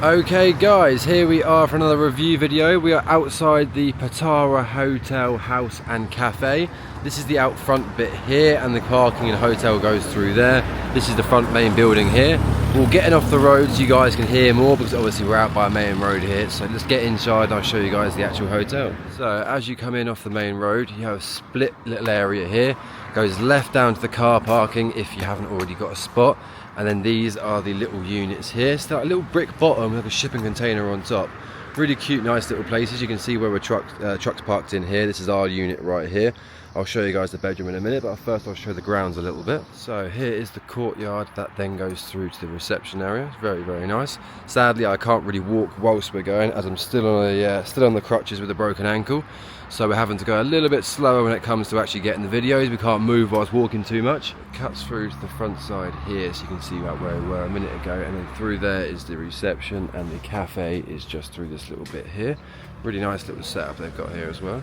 Okay guys, here we are for another review video. We are outside the Pattara Hotel House and Cafe. This is the out front bit here, and the parking and hotel goes through there. This is the front main building here. We're getting off the road so you guys can hear more, because obviously we're out by a main road here. So let's get inside and I'll show you guys the actual hotel. So as you come in off the main road, you have a split little area here. Goes left down to the car parking if you haven't already got a spot. And then these are the little units here. It's like a little brick bottom with a shipping container on top. Really cute, nice little places. You can see where we're trucks parked in here. This is our unit right here. I'll show you guys the bedroom in a minute, but first I'll show the grounds a little bit. So here is the courtyard that then goes through to the reception area. It's very, very nice. Sadly, I can't really walk whilst we're going, as I'm still on the crutches with a broken ankle. So we're having to go a little bit slower when it comes to actually getting the videos. We can't move whilst walking too much. It cuts through to the front side here, so you can see where we were a minute ago, and then through there is the reception, and the cafe is just through this little bit here. Really nice little setup they've got here as well.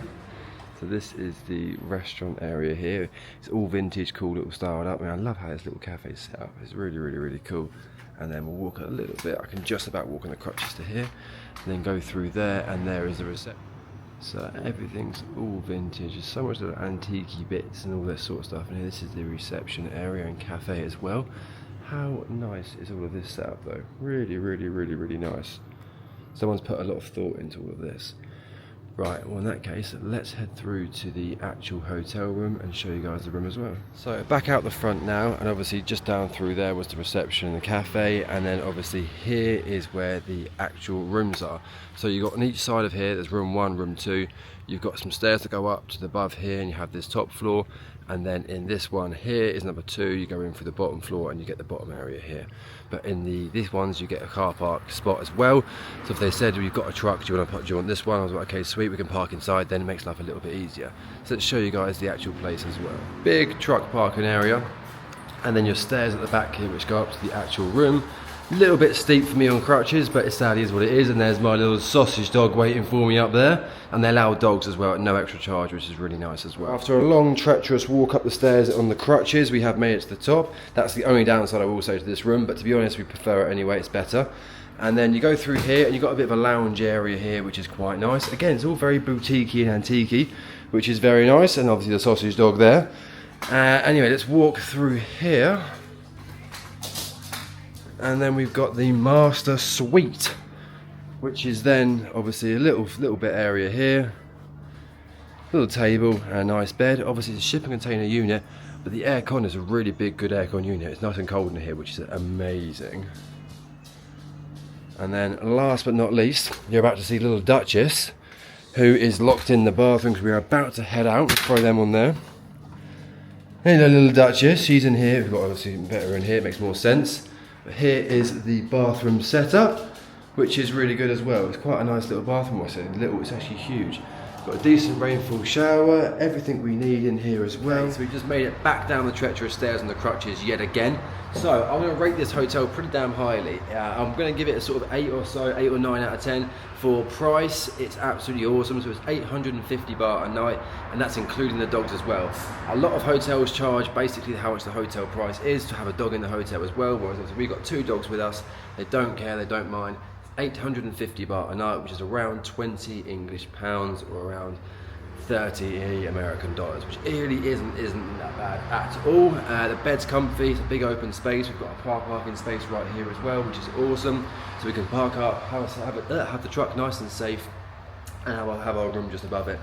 So this is the restaurant area here. It's all vintage, cool, little styled up. I mean, I love how this little cafe is set up. It's really, really, really cool. And then we'll walk a little bit. I can just about walk on the crutches to here, and then go through there, and there is the reception. So everything's all vintage. There's so much little antique-y bits and all that sort of stuff. And here, this is the reception area and cafe as well. How nice is all of this set up though? Really, really, really, really nice. Someone's put a lot of thought into all of this. Right, well in that case, let's head through to the actual hotel room and show you guys the room as well. So back out the front now, and obviously just down through there was the reception and the cafe, and then obviously here is where the actual rooms are. So you've got on each side of here, there's room 1, room 2, you've got some stairs that go up to the above here, and you have this top floor, and then in this one here is number 2, you go in for the bottom floor and you get the bottom area here. But in these ones you get a car park spot as well. So if they said we've got a truck, do you want this one? I was like, okay, sweet, we can park inside, then it makes life a little bit easier. So let's show you guys the actual place as well. Big truck parking area, and then your stairs at the back here which go up to the actual room. A little bit steep for me on crutches, but it sadly is what it is. And there's my little sausage dog waiting for me up there, and they allow dogs as well at no extra charge, which is really nice as well. After a long treacherous walk up the stairs on the crutches, we have made it to the top. That's the only downside I will say to this room, but to be honest we prefer it anyway, it's better. And then you go through here and you've got a bit of a lounge area here, which is quite nice. Again, it's all very boutiquey and antique-y, which is very nice, and obviously the sausage dog there. Anyway, let's walk through here. And then we've got the master suite, which is then obviously a little bit area here, little table and a nice bed. Obviously it's a shipping container unit, but the aircon is a really big, good aircon unit. It's nice and cold in here, which is amazing. And then last but not least, you're about to see little Duchess, who is locked in the bathroom because we're about to head out. Let's throw them on there. Hello little Duchess, she's in here. We've got obviously better in here, it makes more sense. But here is the bathroom setup, which is really good as well. It's quite a nice little bathroom. I said little, it's actually huge. Got a decent rainfall shower, everything we need in here as well. So we just made it back down the treacherous stairs and the crutches yet again. So I'm going to rate this hotel pretty damn highly. I'm going to give it a sort of 8 or so, 8 or 9 out of 10. For price, it's absolutely awesome. So it's 850 baht a night, and that's including the dogs as well. A lot of hotels charge basically how much the hotel price is to have a dog in the hotel as well, whereas we've got 2 dogs with us. They don't care, they don't mind. 850 baht a night, which is around 20 English pounds or around 30 American dollars, which really isn't that bad at all. The bed's comfy, it's a big open space. We've got a car parking space right here as well, which is awesome. So we can park up, have the truck nice and safe, and have our room just above it.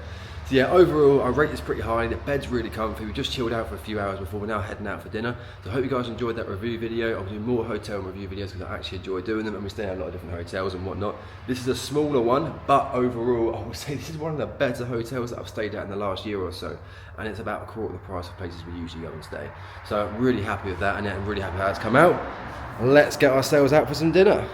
So yeah, overall I rate this pretty high. The bed's really comfy. We just chilled out for a few hours before we're now heading out for dinner. So I hope you guys enjoyed that review video. I'll do more hotel review videos because I actually enjoy doing them, and we stay in a lot of different hotels and whatnot. This is a smaller one, but overall I would say this is one of the better hotels that I've stayed at in the last year or so, and it's about a quarter of the price of places we usually go and stay. So I'm really happy with that, and I'm really happy how it's come out. Let's get ourselves out for some dinner.